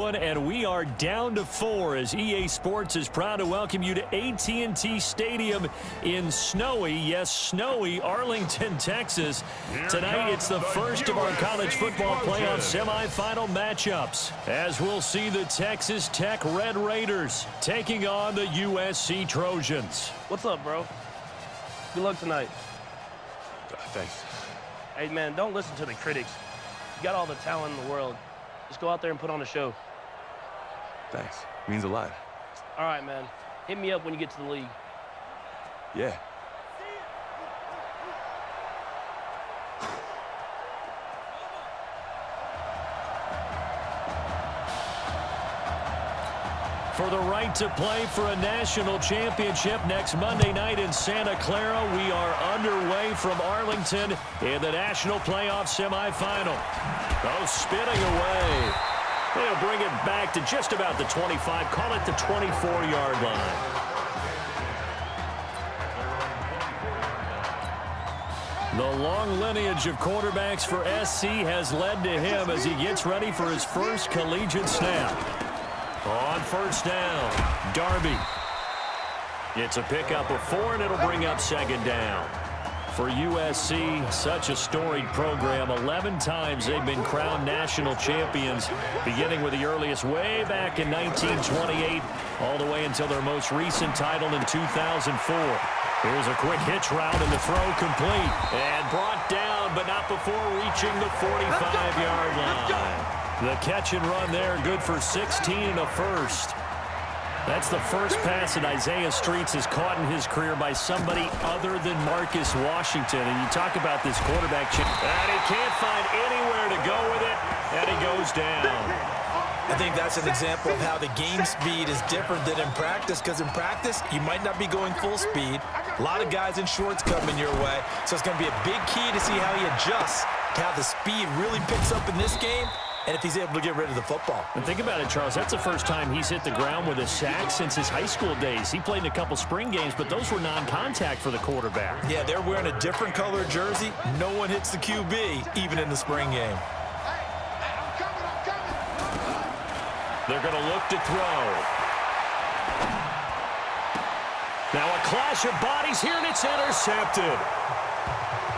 And we are down to 4 as EA Sports is proud to welcome you to AT&T Stadium in snowy, yes, snowy Arlington, Texas. Tonight, it's the first of our college football playoff semifinal matchups, as we'll see the Texas Tech Red Raiders taking on the USC Trojans. What's up, bro? Good luck tonight. Thanks. Hey, man, don't listen to the critics. You got all the talent in the world. Just go out there and put on a show. Thanks. Means a lot. All right, man. Hit me up when you get to the league. Yeah. For the right to play for a national championship next Monday night in Santa Clara, we are underway from Arlington in the national playoff semifinal. Oh, spinning away. They'll bring it back to just about the 25, call it the 24-yard line. The long lineage of quarterbacks for SC has led to him as he gets ready for his first collegiate snap. On first down, Darby. It's a pickup of 4, and it'll bring up second down. For USC, such a storied program. 11 times they've been crowned national champions, beginning with the earliest way back in 1928, all the way until their most recent title in 2004. Here's a quick hitch route, and the throw complete. And brought down, but not before reaching the 45-yard line. The catch and run there, good for 16 and a first. That's the first pass that Isaiah Streets has caught in his career by somebody other than Marcus Washington. And you talk about this quarterback, and he can't find anywhere to go with it, and he goes down. I think that's an example of how the game speed is different than in practice, because in practice, you might not be going full speed. A lot of guys in shorts coming your way, so it's going to be a big key to see how he adjusts to how the speed really picks up in this game, and if he's able to get rid of the football. And think about it, Charles. That's the first time he's hit the ground with a sack since his high school days. He played in a couple spring games, but those were non-contact for the quarterback. Yeah, they're wearing a different color jersey. No one hits the QB, even in the spring game. They're going to look to throw. Now a clash of bodies here, and it's intercepted.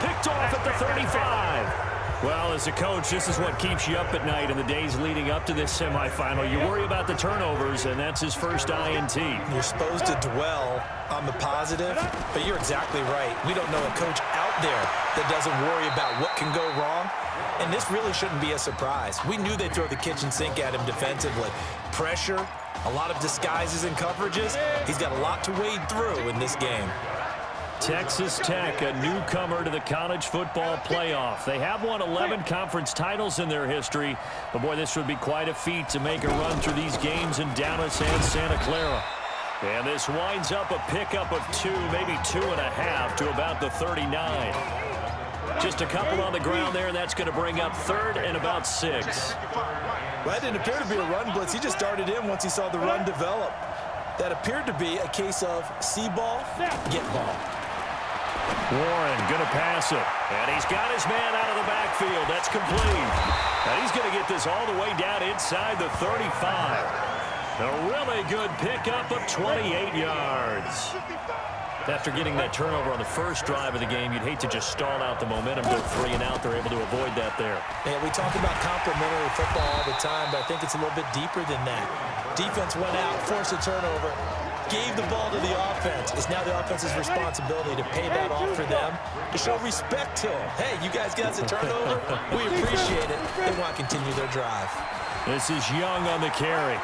Picked off at the 35. Well, as a coach, this is what keeps you up at night in the days leading up to this semifinal. You worry about the turnovers, and that's his first INT. You're supposed to dwell on the positive, but you're exactly right. We don't know a coach out there that doesn't worry about what can go wrong, and this really shouldn't be a surprise. We knew they'd throw the kitchen sink at him defensively. Pressure, a lot of disguises and coverages. He's got a lot to wade through in this game. Texas Tech, a newcomer to the college football playoff. They have won 11 conference titles in their history, but boy, this would be quite a feat to make a run through these games in Dallas and Santa Clara. And this winds up a pickup of 2, maybe 2.5 to about the 39. Just a couple on the ground there, and that's going to bring up third and about 6. Well, that didn't appear to be a run blitz. He just started in once he saw the run develop. That appeared to be a case of see ball, get ball. Warren going to pass it, and he's got his man out of the backfield. That's complete. And he's going to get this all the way down inside the 35. A really good pickup of 28 yards. After getting that turnover on the first drive of the game, you'd hate to just stall out the momentum, go 3 and out. They're able to avoid that there. Yeah, we talk about complementary football all the time, but I think it's a little bit deeper than that. Defense went out, forced a turnover, gave the ball to the offense. It's now the offense's responsibility to pay that off for them, to show respect to them. Hey, you guys got a turnover? We appreciate it. They want to continue their drive. This is Young on the carry.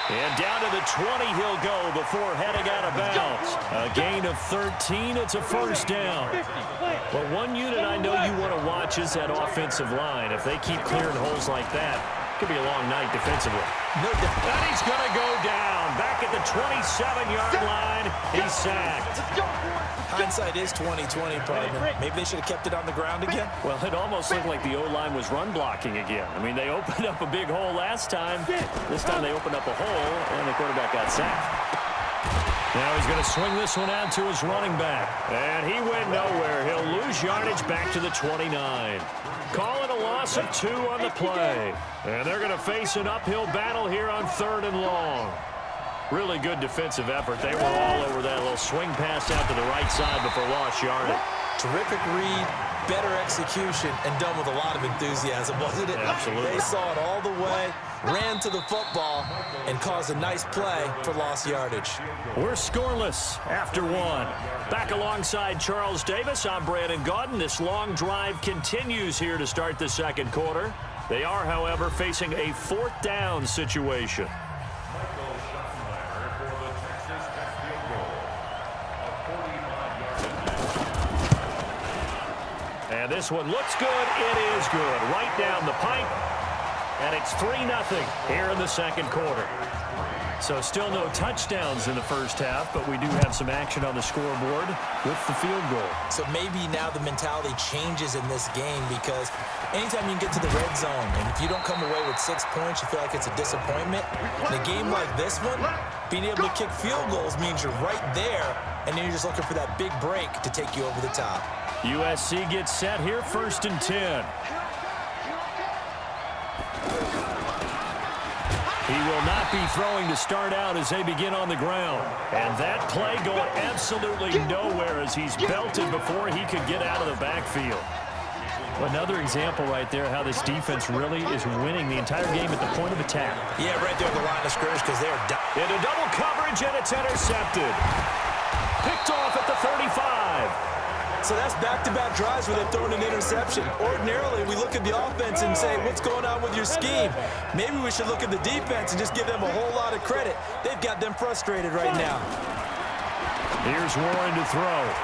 And down to the 20 he'll go before heading out of bounds. A gain of 13. It's a first down. But one unit I know you want to watch is that offensive line. If they keep clearing holes like that, it could be a long night defensively. No doubt. And he's going to go down. Back at the 27-yard line, he's sacked. Hindsight is 20/20, partner. Maybe they should have kept it on the ground again. Well, it almost looked like the O-line was run blocking again. I mean, they opened up a big hole last time. This time they opened up a hole, and the quarterback got sacked. Now he's going to swing this one out to his running back. And he went nowhere. He'll lose yardage back to the 29. Calling a loss of 2 on the play. And they're going to face an uphill battle here on 3rd and long. Really good defensive effort. They were all over that little swing pass out to the right side before lost yardage. Terrific read, better execution, and done with a lot of enthusiasm, wasn't it? Absolutely. They saw it all the way, ran to the football, and caused a nice play for lost yardage. We're scoreless after 1. Back alongside Charles Davis, I'm Brandon Gaudin. This long drive continues here to start the 2nd quarter. They are, however, facing a 4th down situation. And this one looks good. It is good. Right down the pipe. And it's 3-0 here in the 2nd quarter. So still no touchdowns in the first half, but we do have some action on the scoreboard with the field goal. So maybe now the mentality changes in this game, because anytime you can get to the red zone, and if you don't come away with 6 points, you feel like it's a disappointment. In a game like this one, being able to kick field goals means you're right there, and then you're just looking for that big break to take you over the top. USC gets set here, 1st and 10. He will not be throwing to start out as they begin on the ground. And that play going absolutely nowhere as he's belted before he could get out of the backfield. Another example right there how this defense really is winning the entire game at the point of attack. Yeah, right there at the line of scrimmage, because they're into double coverage, and it's intercepted. Picked off at the 35. So that's back-to-back drives where they've thrown an interception. Ordinarily, we look at the offense and say, what's going on with your scheme? Maybe we should look at the defense and just give them a whole lot of credit. They've got them frustrated right now. Here's Warren to throw.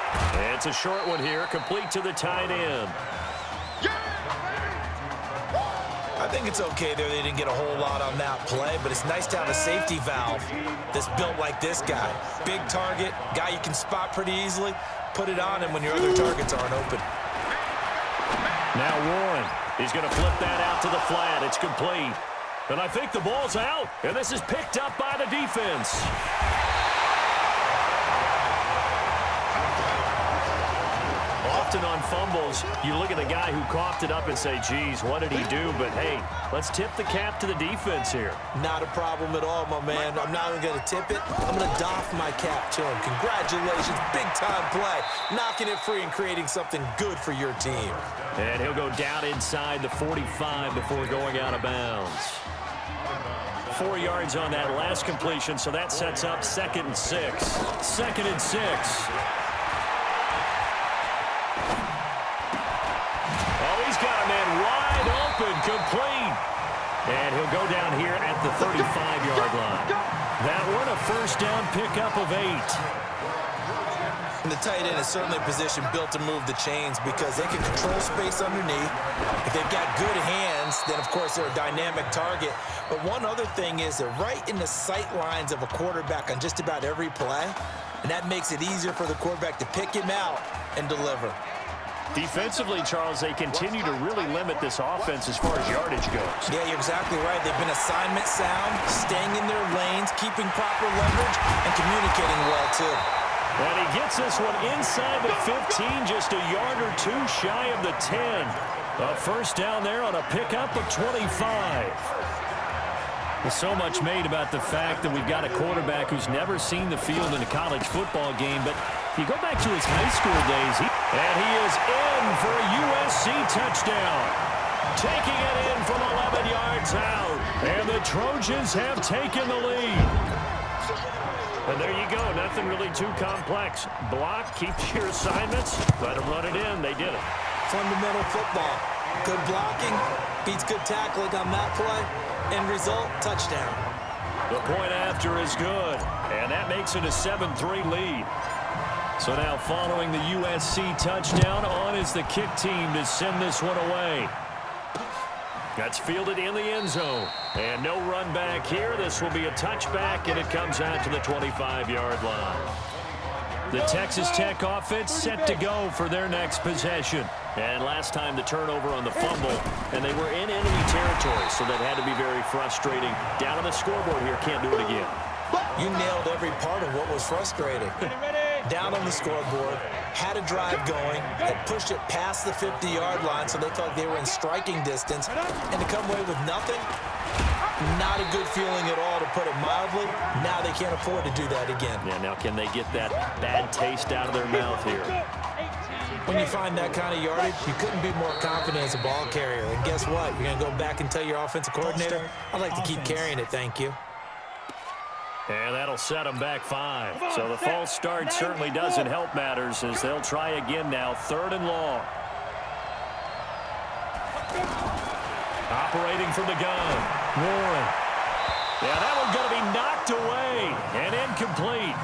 It's a short one here, complete to the tight end. I think it's okay there. They didn't get a whole lot on that play, but it's nice to have a safety valve that's built like this guy. Big target, guy you can spot pretty easily. Put it on him when your other targets aren't open. Now Warren, he's going to flip that out to the flat. It's complete. And I think the ball's out, and this is picked up by the defense. Often on fumbles, you look at the guy who coughed it up and say, geez, what did he do? But, hey, let's tip the cap to the defense here. Not a problem at all, my man. I'm not even going to tip it. I'm going to doff my cap to him. Congratulations. Big-time play. Knocking it free and creating something good for your team. And he'll go down inside the 45 before going out of bounds. 4 yards on that last completion, so that sets up 2nd and 6. 2nd and 6. He's got a man wide open, complete. And he'll go down here at the 35-yard line. That one a 1st down pickup of 8. And the tight end is certainly a position built to move the chains because they can control space underneath. If they've got good hands, then, of course, they're a dynamic target. But one other thing is they're right in the sight lines of a quarterback on just about every play. And that makes it easier for the quarterback to pick him out and deliver. Defensively, Charles, they continue to really limit this offense as far as yardage goes. Yeah, you're exactly right. They've been assignment sound, staying in their lanes, keeping proper leverage, and communicating well, too. And he gets this one inside the 15, just a yard or 2 shy of the 10. A 1st down there on a pickup of 25. There's so much made about the fact that we've got a quarterback who's never seen the field in a college football game, but you go back to his high school days, and he is in for a USC touchdown. Taking it in from 11 yards out, and the Trojans have taken the lead. And there you go, nothing really too complex. Block, keep your assignments, let them run it in. They did it. Fundamental football. Good blocking, beats good tackling on that play. End result, touchdown. The point after is good, and that makes it a 7-3 lead. So now following the USC touchdown, on is the kick team to send this one away. That's fielded in the end zone. And no run back here. This will be a touchback, and it comes out to the 25-yard line. The Texas Tech offense set to go for their next possession. And last time the turnover on the fumble, and they were in enemy territory, so that had to be very frustrating. Down on the scoreboard here, can't do it again. You nailed every part of what was frustrating. Down on the scoreboard, had a drive going, had pushed it past the 50-yard line so they felt they were in striking distance, and to come away with nothing, not a good feeling at all, to put it mildly. Now they can't afford to do that again. Yeah, now can they get that bad taste out of their mouth here? When you find that kind of yardage, you couldn't be more confident as a ball carrier. And guess what? You're going to go back and tell your offensive coordinator, I'd like to keep carrying it, thank you. And that'll set them back 5. So the false start certainly doesn't help matters as they'll try again now, 3rd and long. Operating from the gun, Warren. Yeah, that one's going to be knocked away and incomplete.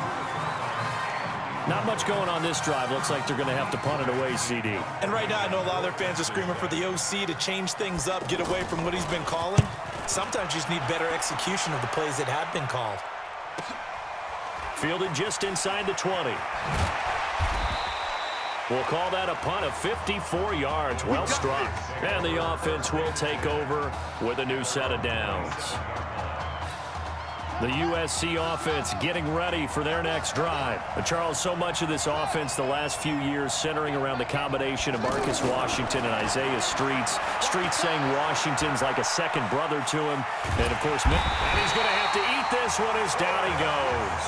Not much going on this drive. Looks like they're going to have to punt it away, CD. And right now, I know a lot of their fans are screaming for the OC to change things up, get away from what he's been calling. Sometimes you just need better execution of the plays that have been called. Fielded just inside the 20. We'll call that a punt of 54 yards. Well struck. And the offense will take over with a new set of downs. The USC offense getting ready for their next drive. But Charles, so much of this offense the last few years centering around the combination of Marcus Washington and Isaiah Streets. Streets saying Washington's like a second brother to him. And, of course, and he's going to have to eat this one as down he goes.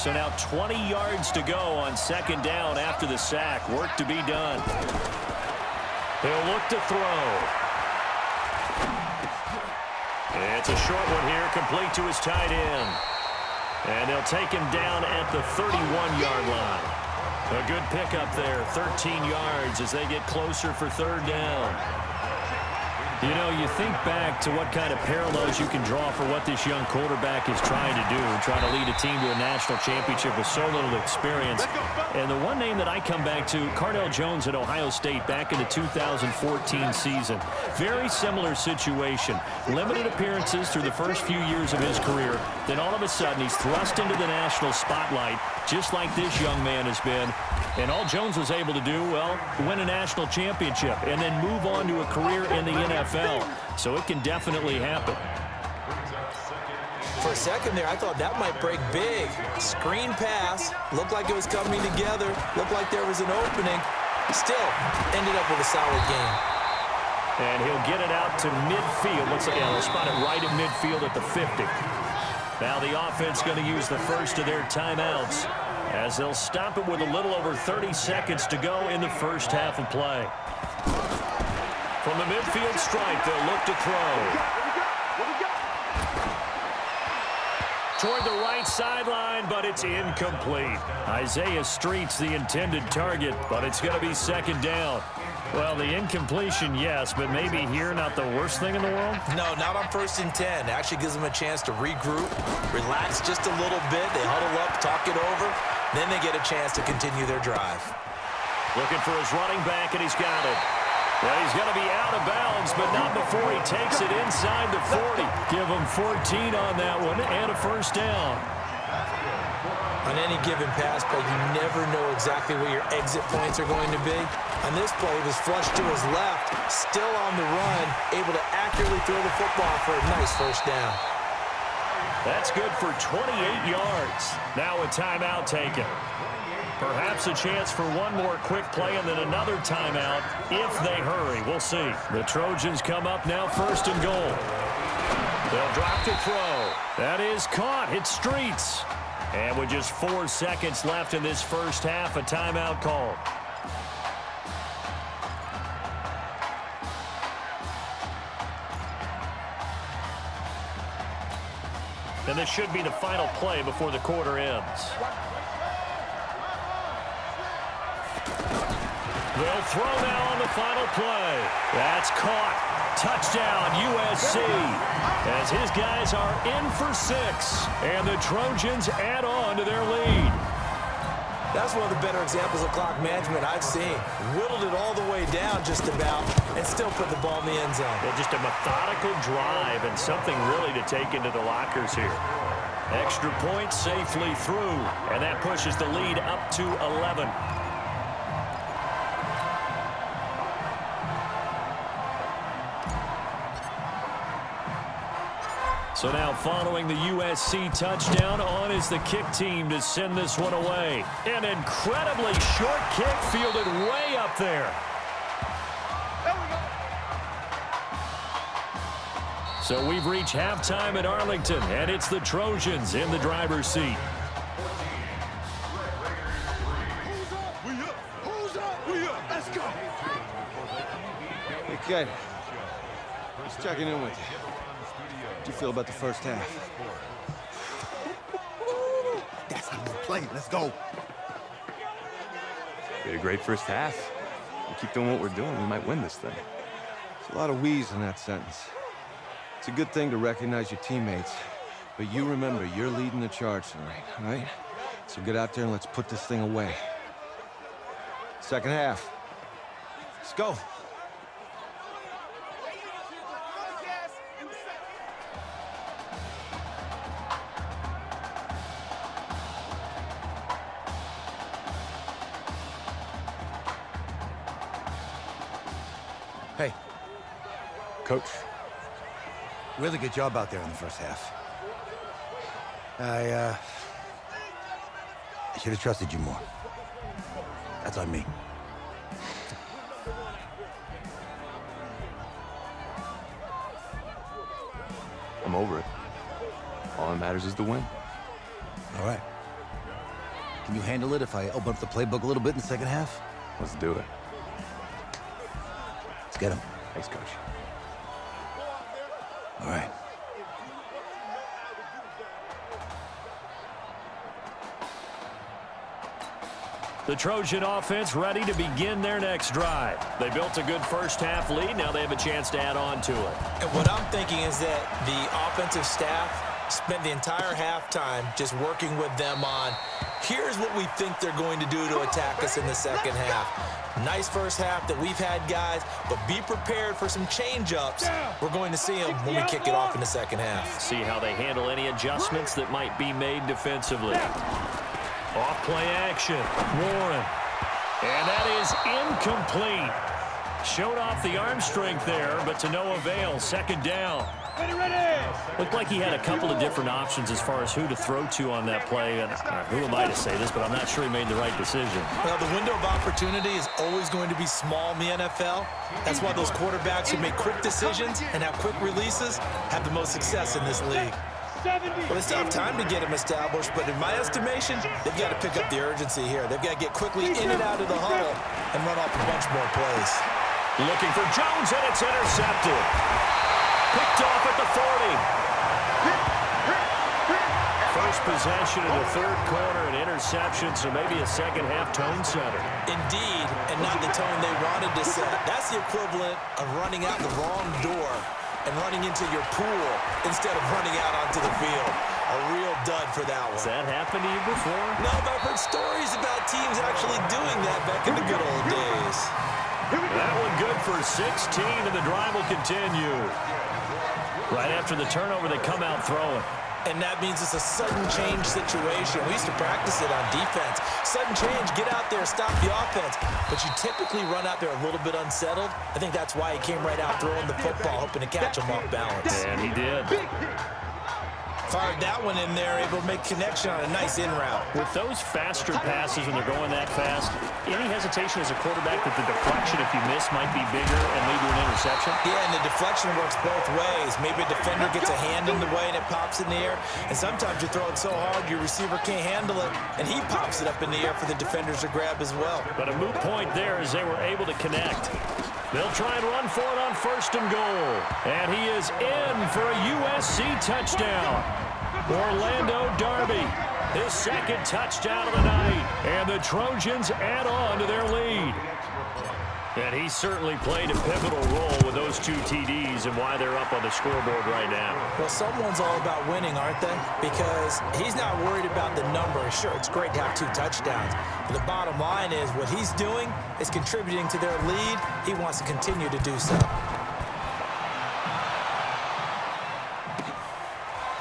So now 20 yards to go on 2nd down after the sack. Work to be done. He'll look to throw. It's a short one here, complete to his tight end. And they'll take him down at the 31-yard line. A good pickup there, 13 yards as they get closer for 3rd down. You know, you think back to what kind of parallels you can draw for what this young quarterback is trying to do, trying to lead a team to a national championship with so little experience. And the one name that I come back to, Cardale Jones at Ohio State back in the 2014 season. Very similar situation. Limited appearances through the first few years of his career. Then all of a sudden he's thrust into the national spotlight, just like this young man has been. And all Jones was able to do, well, win a national championship and then move on to a career in the NFL. So it can definitely happen. For a second there, I thought that might break big. Screen pass. Looked like it was coming together. Looked like there was an opening. Still, ended up with a solid game. And he'll get it out to midfield. Looks like they'll spot it right at midfield at the 50. Now the offense going to use the first of their timeouts as they'll stop it with a little over 30 seconds to go in the first half of play. From the midfield stripe, they'll look to throw. Toward the right sideline, but it's incomplete. Isaiah Streets the intended target, but it's going to be 2nd down. Well, the incompletion, yes, but maybe here not the worst thing in the world? No, not on 1st and 10. Actually gives them a chance to regroup, relax just a little bit. They huddle up, talk it over. Then they get a chance to continue their drive. Looking for his running back, and he's got it. Well, he's going to be out of bounds, but not before he takes it inside the 40. Give him 14 on that one and a 1st down. On any given pass play, you never know exactly where your exit points are going to be. On this play, it was flushed to his left, still on the run, able to accurately throw the football for a nice 1st down. That's good for 28 yards. Now a timeout taken. Perhaps a chance for one more quick play and then another timeout if they hurry. We'll see. The Trojans come up now 1st and goal. They'll drop to throw. That is caught. Hits Streets. And with just 4 seconds left in this first half, a timeout called. And this should be the final play before the quarter ends. They'll throw now on the final play. That's caught. Touchdown, USC. As his guys are in for 6. And the Trojans add on to their lead. That's one of the better examples of clock management I've seen. Whittled it all the way down just about and still put the ball in the end zone. Well, just a methodical drive and something really to take into the lockers here. Extra point safely through, and that pushes the lead up to 11. So now following the USC touchdown, on is the kick team to send this one away. An incredibly short kick fielded way up there. So we've reached halftime at Arlington, and it's the Trojans in the driver's seat. Let's go. Hey, kid. Just checking in with you. How'd you feel about the first half? That's how we play. Let's go. We had a great first half. We keep doing what we're doing, we might win this thing. There's a lot of wheeze in that sentence. It's a good thing to recognize your teammates, but you remember, you're leading the charge tonight, all right? So get out there and let's put this thing away. Second half. Let's go. Hey, Coach, really good job out there in the first half. I should have trusted you more. That's on me. I'm over it. All that matters is the win. All right. Can you handle it if I open up the playbook a little bit in the second half? Let's do it. Let's get him. Thanks, Coach. All right. The Trojan offense ready to begin their next drive. They built a good first-half lead. Now they have a chance to add on to it. And what I'm thinking is that the offensive staff spent the entire halftime just working with them on, here's what we think they're going to do to attack us in the second half. Nice first half that we've had, guys, but be prepared for some change-ups. We're going to see them when we kick it off in the second half. See how they handle any adjustments that might be made defensively. Off play action. Warren. And that is incomplete. Showed off the arm strength there, but to no avail. Second down. Looked like he had a couple of different options as far as who to throw to on that play. And who am I to say this, but I'm not sure he made the right decision. Well, the window of opportunity is always going to be small in the NFL. That's why those quarterbacks who make quick decisions and have quick releases have the most success in this league. Well, they still have time to get him established, but in my estimation, they've got to pick up the urgency here. They've got to get quickly in and out of the huddle and run off a bunch more plays. Looking for Jones, and it's intercepted. Picked off at the 40. First possession in the third quarter, an interception, so maybe a second-half tone setter. Indeed, and not the tone they wanted to set. That's the equivalent of running out the wrong door and running into your pool instead of running out onto the field. A real dud for that one. Has that happened to you before? No, but I've heard stories about teams actually doing that back in the good old days. That one good for 16, and the drive will continue. Right after the turnover, they come out throwing. And that means it's a sudden change situation. We used to practice it on defense. Sudden change, get out there, stop the offense. But you typically run out there a little bit unsettled. I think that's why he came right out throwing the football, hoping to catch him off balance. And he did. Fired that one in there, able to make connection on a nice in route. With those faster passes when they're going that fast, any hesitation as a quarterback that the deflection, if you miss, might be bigger and lead to an interception? Yeah, and the deflection works both ways. Maybe a defender gets a hand in the way and it pops in the air. And sometimes you throw it so hard your receiver can't handle it, and he pops it up in the air for the defenders to grab as well. But a moot point there as they were able to connect. They'll try and run for it on first and goal. And he is in for a USC touchdown. Orlando Darby, his second touchdown of the night. And the Trojans add on to their lead. And he certainly played a pivotal role with those two TDs and why they're up on the scoreboard right now. Well, someone's all about winning, aren't they? Because he's not worried about the number. Sure, it's great to have 2 touchdowns. But the bottom line is what he's doing is contributing to their lead. He wants to continue to do so.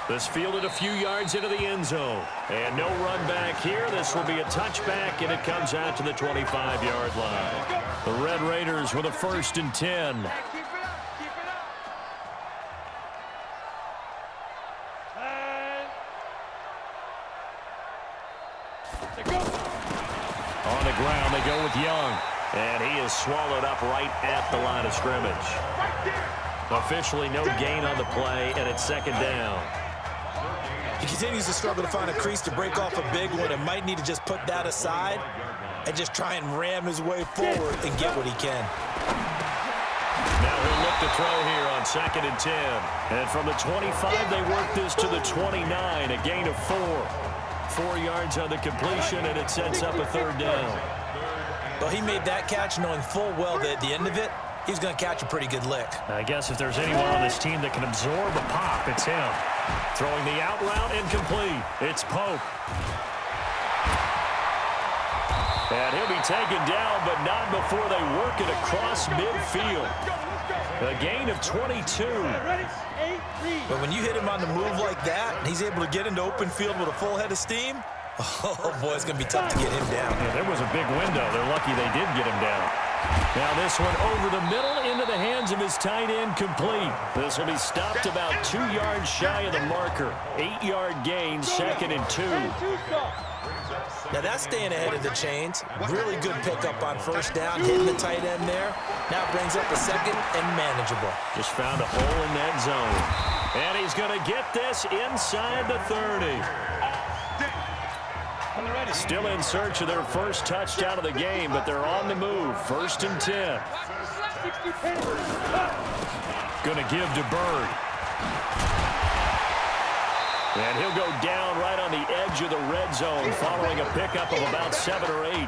This fielded a few yards into the end zone. And no run back here. This will be a touchback, and it comes out to the 25-yard line. The Red Raiders with a 1st and 10. go with Young. And he is swallowed up right at the line of scrimmage. Officially no gain on the play, and it's second down. He continues to struggle to find a crease to break off a big one and might need to just put that aside and just try and ram his way forward and get what he can. Now he'll look to throw here on 2nd and 10. And from the 25, they work this to the 29, a gain of 4. 4 yards on the completion, and it sets up a third down. Well, he made that catch knowing full well that at the end of it, he's going to catch a pretty good lick. I guess if there's anyone on this team that can absorb a pop, it's him. Throwing the out route incomplete. It's Pope. And he'll be taken down, but not before they work it across midfield. A gain of 22. But when you hit him on the move like that, and he's able to get into open field with a full head of steam, oh, boy, it's going to be tough to get him down. Yeah, there was a big window. They're lucky they did get him down. Now this one over the middle into the hands of his tight end, complete. This will be stopped about 2 yards shy of the marker. 8-yard gain, 2nd and 2. Now that's staying ahead of the chains. Really good pickup on first down, hitting the tight end there. Now brings up a second and manageable. Just found a hole in that zone. And he's going to get this inside the 30. Still in search of their first touchdown of the game, but they're on the move. 1st and 10. Going to give to Bird. And he'll go down right on the edge of the red zone following a pickup of about 7 or 8.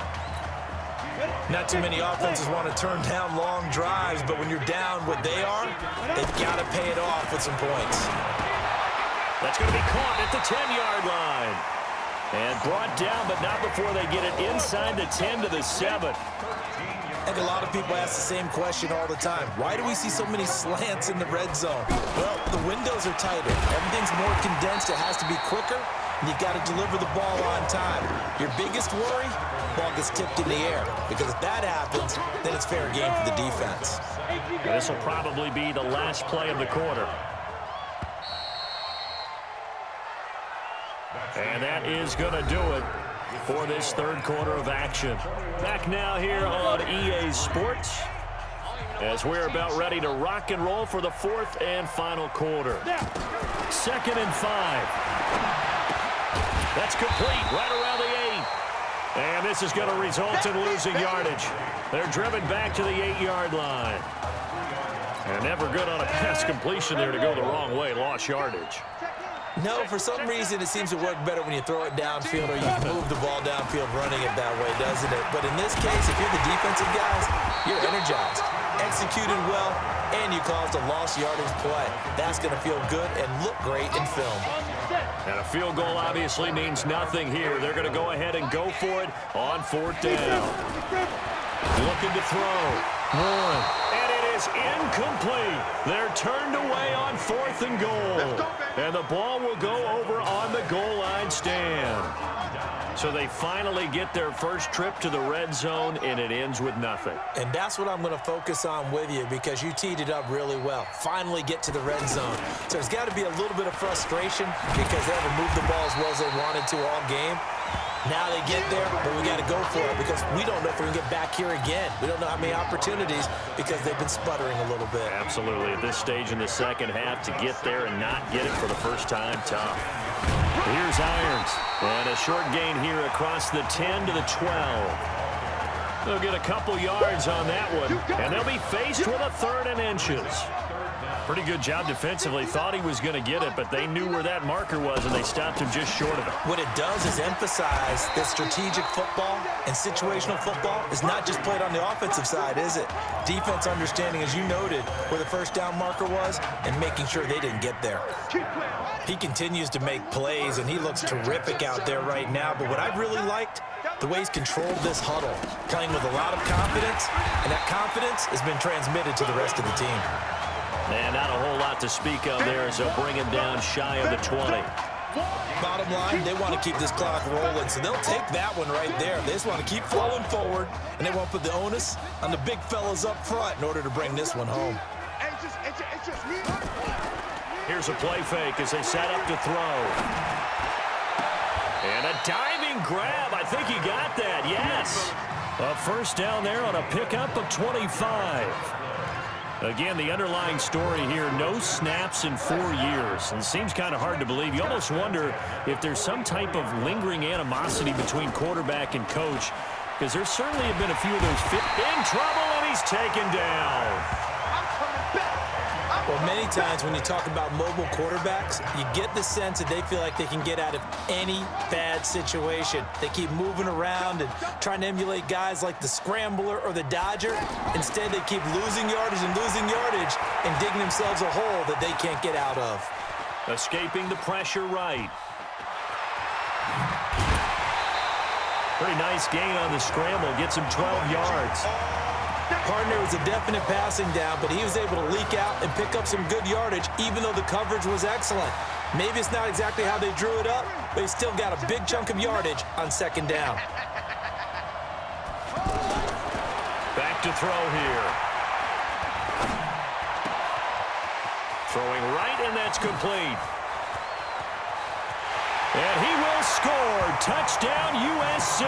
Not too many offenses want to turn down long drives, but when you're down what they are, they've got to pay it off with some points. That's going to be caught at the 10-yard line. And brought down, but not before they get it inside the 10 to the 7. I think a lot of people ask the same question all the time. Why do we see so many slants in the red zone? Well, the windows are tighter. Everything's more condensed. It has to be quicker, and you've got to deliver the ball on time. Your biggest worry, ball gets tipped in the air. Because if that happens, then it's fair game for the defense. This will probably be the last play of the quarter. And that is going to do it for this third quarter of action. Back now here on EA Sports as we're about ready to rock and roll for the fourth and final quarter. 2nd and 5. That's complete right around the 8. And this is going to result in losing yardage. They're driven back to the 8-yard line. And never good on a pass completion there to go the wrong way. Lost yardage. No, for some reason it seems to work better when you throw it downfield or you move the ball downfield running it that way, doesn't it? But in this case, if you're the defensive guys, you're energized, executed well, and you caused a lost yardage play. That's going to feel good and look great in film. And a field goal obviously means nothing here. They're going to go ahead and go for it on 4th down. Looking to throw. One. And it is incomplete. They're turned away on 4th and goal. And the ball will go over on the goal line stand. So they finally get their first trip to the red zone, and it ends with nothing. And that's what I'm going to focus on with you because you teed it up really well. Finally get to the red zone. So there's got to be a little bit of frustration because they haven't moved the ball as well as they wanted to all game. Now they get there, but we got to go for it because we don't know if we can get back here again. We don't know how many opportunities because they've been sputtering a little bit. Absolutely. At this stage in the second half, to get there and not get it for the first time, tough. Here's Irons. And a short gain here across the 10 to the 12. They'll get a couple yards on that one, and they'll be faced with a 3rd and inches. Pretty good job defensively. Thought he was going to get it, but they knew where that marker was, and they stopped him just short of it. What it does is emphasize that strategic football and situational football is not just played on the offensive side, is it? Defense understanding, as you noted, where the first down marker was and making sure they didn't get there. He continues to make plays, and he looks terrific out there right now. But what I've really liked, the way he's controlled this huddle, playing with a lot of confidence, and that confidence has been transmitted to the rest of the team. And not a whole lot to speak of there as they'll bring him down shy of the 20. Bottom line, they want to keep this clock rolling, so they'll take that one right there. They just want to keep flowing forward, and they won't put the onus on the big fellas up front in order to bring this one home. Here's a play fake as they set up to throw. And a diving grab. I think he got that, yes. A first down there on a pickup of 25. Again, the underlying story here, no snaps in 4 years. And it seems kind of hard to believe. You almost wonder if there's some type of lingering animosity between quarterback and coach, because there certainly have been a few of those in trouble, and he's taken down. Well, many times when you talk about mobile quarterbacks, you get the sense that they feel like they can get out of any bad situation. They keep moving around and trying to emulate guys like the Scrambler or the Dodger. Instead, they keep losing yardage and digging themselves a hole that they can't get out of. Escaping the pressure right. Pretty nice gain on the scramble. Gets him 12 yards. Partner was a definite passing down, but he was able to leak out and pick up some good yardage, even though the coverage was excellent. Maybe it's not exactly how they drew it up, but he still got a big chunk of yardage on second down. Back to throw here. Throwing right, and that's complete. And he will score. Touchdown, USC.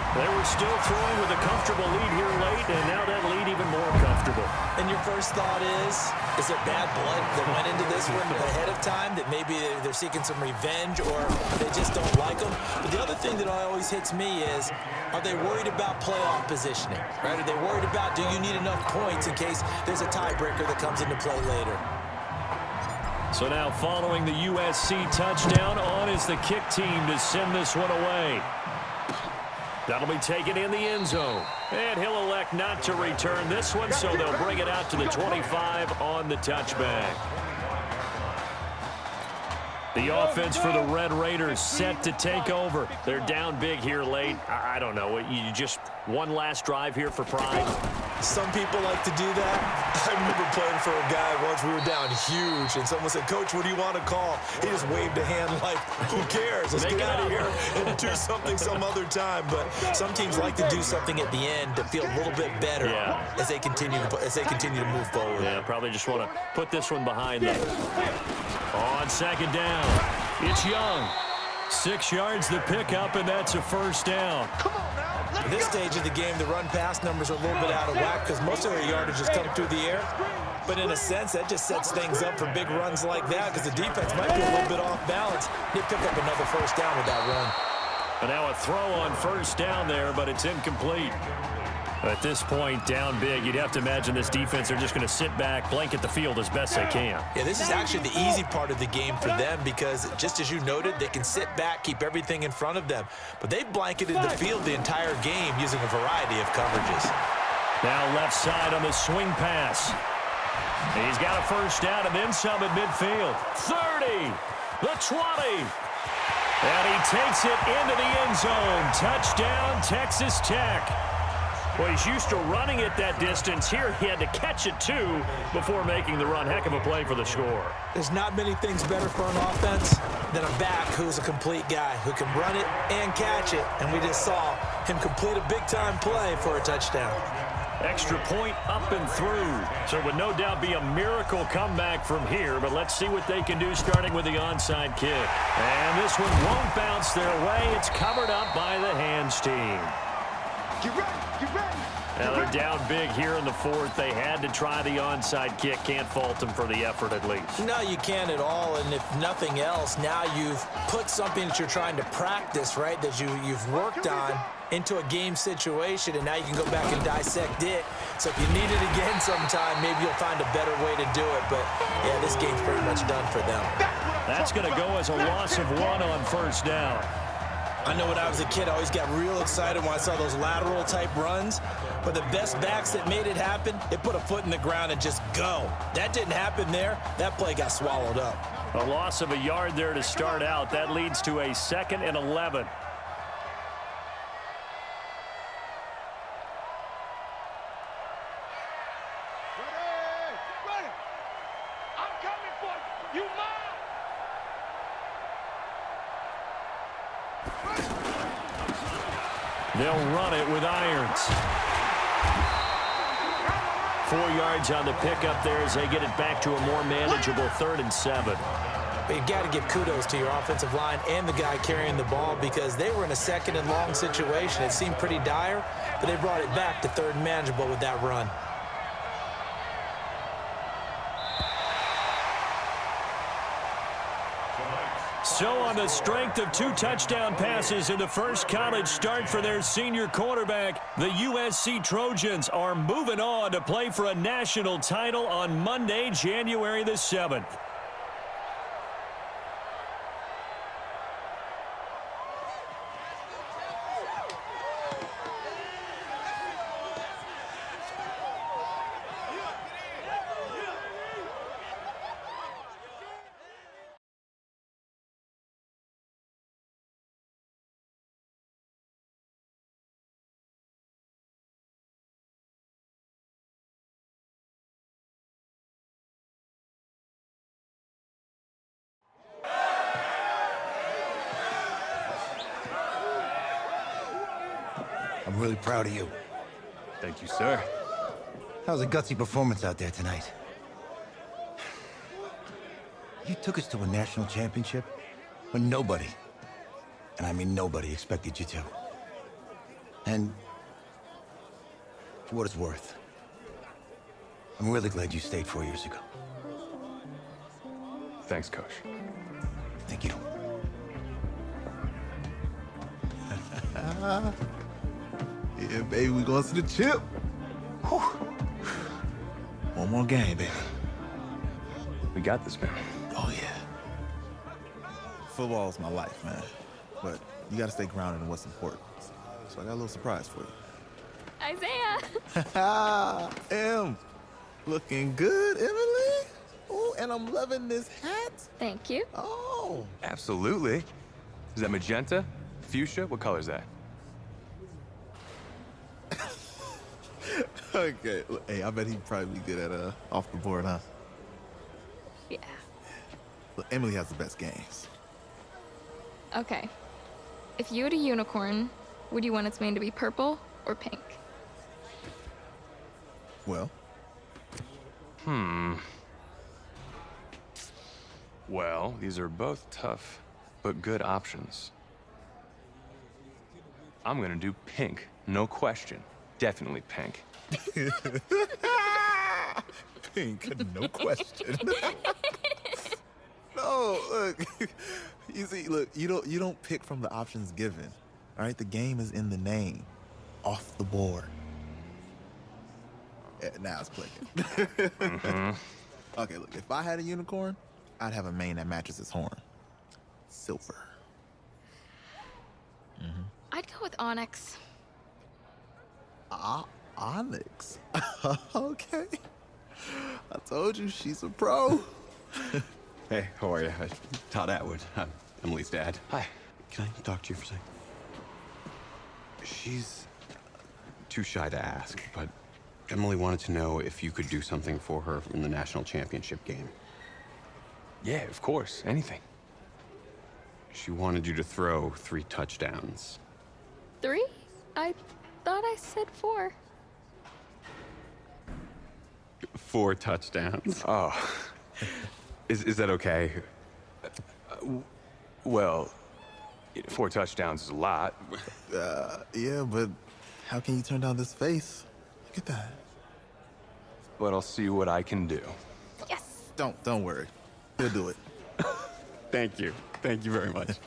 They were still throwing with a comfortable lead here late, and now that lead even more comfortable. And your first thought is there bad blood that went into this one ahead of time, that maybe they're seeking some revenge or they just don't like them? But the other thing that always hits me is, are they worried about playoff positioning? Right? Are they worried about, do you need enough points in case there's a tiebreaker that comes into play later? So now following the USC touchdown, on is the kick team to send this one away. That'll be taken in the end zone. And he'll elect not to return this one, so they'll bring it out to the 25 on the touchback. The offense for the Red Raiders set to take over. They're down big here late. I don't know. You just one last drive here for pride? Some people like to do that. I remember playing for a guy once. We were down huge, and someone said, "Coach, what do you want to call?" He just waved a hand like, who cares? Let's get out of here and do something some other time. But some teams like to do something at the end to feel a little bit better as they continue to move forward. Yeah, probably just want to put this one behind them. On second down, it's Young. 6 yards the pickup, and that's a first down. At this stage of the game, the run-pass numbers are a little bit out of whack because most of their yardage has come through the air. But in a sense, that just sets things up for big runs like that because the defense might be a little bit off balance. They pick up another first down with that run. And now a throw on first down there, but it's incomplete. At this point, down big, you'd have to imagine this defense, they're just going to sit back, blanket the field as best they can. Yeah, this is actually the easy part of the game for them because, just as you noted, they can sit back, keep everything in front of them. But they've blanketed the field the entire game using a variety of coverages. Now left side on the swing pass. He's got a first down and then some at midfield. 30, the 20. And he takes it into the end zone. Touchdown, Texas Tech. Well, he's used to running it that distance. Here he had to catch it, too, before making the run. Heck of a play for the score. There's not many things better for an offense than a back who's a complete guy who can run it and catch it. And we just saw him complete a big-time play for a touchdown. Extra point up and through. So it would no doubt be a miracle comeback from here, but let's see what they can do starting with the onside kick. And this one won't bounce their way. It's covered up by the hands team. Get ready, get ready. Now they're down big here in the fourth. They had to try the onside kick. Can't fault them for the effort at least. No, you can't at all. And if nothing else, now you've put something that you're trying to practice, right, that you've worked on into a game situation, and now you can go back and dissect it. So if you need it again sometime, maybe you'll find a better way to do it. But, yeah, this game's pretty much done for them. That's going to go as a loss of 1 on first down. I know when I was a kid, I always got real excited when I saw those lateral-type runs. But the best backs that made it happen, they put a foot in the ground and just go. That didn't happen there. That play got swallowed up. A loss of a yard there to start out. That leads to a 2nd and 11. Ready. I'm coming for you. You mine. They'll run it with irons. 4 yards on the pickup there as they get it back to a more manageable 3rd and 7. But you got to give kudos to your offensive line and the guy carrying the ball because they were in a second and long situation. It seemed pretty dire, but they brought it back to third and manageable with that run. So on the strength of 2 touchdown passes in the first college start for their senior quarterback, the USC Trojans are moving on to play for a national title on Monday, January the 7th. I'm really proud of you. Thank you, sir. That was a gutsy performance out there tonight. You took us to a national championship when nobody, and I mean nobody, expected you to. And for what it's worth, I'm really glad you stayed 4 years ago. Thanks, Coach. Thank you. Yeah, baby, we going to the chip. Whew. One more game, baby. We got this, man. Oh, yeah. Football is my life, man. But you got to stay grounded in what's important. So I got a little surprise for you. Isaiah! Em, looking good, Emily. Oh, and I'm loving this hat. Thank you. Oh. Absolutely. Is that magenta? Fuchsia? What color is that? Okay. Hey, I bet he'd probably be good at off the board, huh? Yeah. Look, Emily has the best games. Okay. If you had a unicorn, would you want its mane to be purple or pink? Well, Well, these are both tough, but good options. I'm gonna do pink, no question. Definitely pink. pink, no question. No, look. You see, look, you don't pick from the options given. All right, the game is in the name. Off the board. Yeah, now it's clicking. Okay, look, if I had a unicorn, I'd have a mane that matches its horn. Silver. I'd go with onyx. Onyx. Okay. I told you she's a pro. Hey, how are you? Todd Atwood. I'm Emily's dad. Hi. Can I talk to you for a second? She's too shy to ask, but Emily wanted to know if you could do something for her in the national championship game. Yeah, of course. Anything. She wanted you to throw 3 touchdowns. 3? I thought I said 4. 4 touchdowns. Oh. Is that okay? Well, 4 touchdowns is a lot. Yeah, but how can you turn down this face? Look at that. But I'll see what I can do. Yes! Don't worry. He'll do it. Thank you. Thank you very much.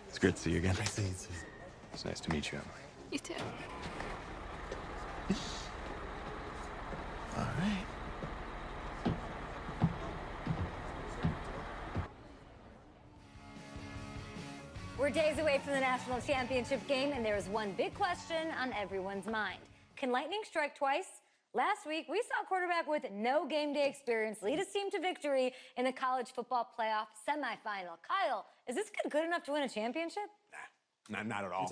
It's great to see you again. Nice to see you, too. It's nice to meet you, Emily. You too. All right. We're days away from the national championship game, and there is one big question on everyone's mind. Can lightning strike twice? Last week, we saw a quarterback with no game day experience lead his team to victory in the college football playoff semifinal. Kyle, is this kid good enough to win a championship? Not at all.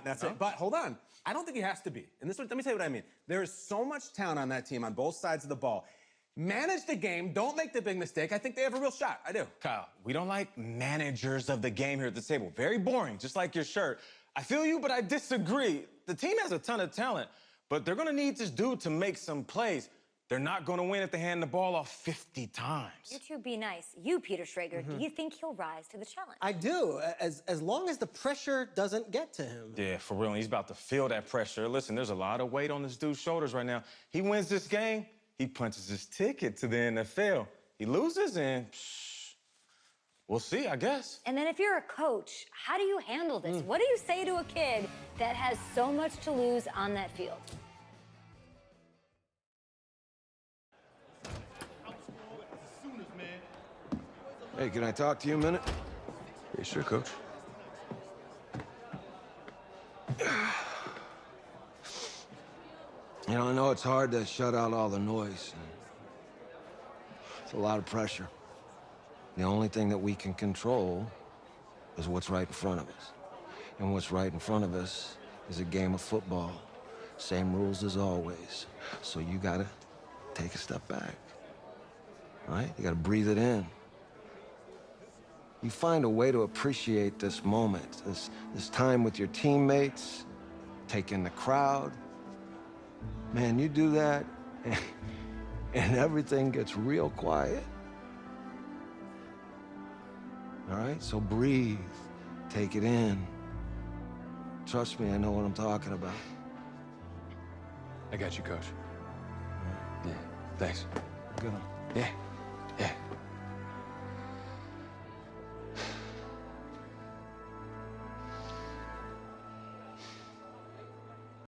That's it. But hold on. I don't think he has to be. And let me tell you what I mean. There is so much talent on that team on both sides of the ball. Manage the game. Don't make the big mistake. I think they have a real shot. I do. Kyle, we don't like managers of the game here at the table. Very boring, just like your shirt. I feel you, but I disagree. The team has a ton of talent, but they're going to need this dude to make some plays. They're not going to win if they hand the ball off 50 times. You two be nice. You, Peter Schrager, do you think he'll rise to the challenge? I do, as long as the pressure doesn't get to him. Yeah, for real. He's about to feel that pressure. Listen, there's a lot of weight on this dude's shoulders right now. He wins this game, he punches his ticket to the NFL. He loses, and we'll see, I guess. And then if you're a coach, how do you handle this? What do you say to a kid that has so much to lose on that field? Hey, can I talk to you a minute? Yeah, sure, Coach. You know, I know it's hard to shut out all the noise. It's a lot of pressure. The only thing that we can control is what's right in front of us. And what's right in front of us is a game of football. Same rules as always. So you gotta take a step back. All right? You gotta breathe it in. You find a way to appreciate this moment, this time with your teammates, take in the crowd. Man, you do that, and everything gets real quiet. All right? So breathe, take it in. Trust me, I know what I'm talking about. I got you, Coach. Yeah, thanks. Good. Yeah.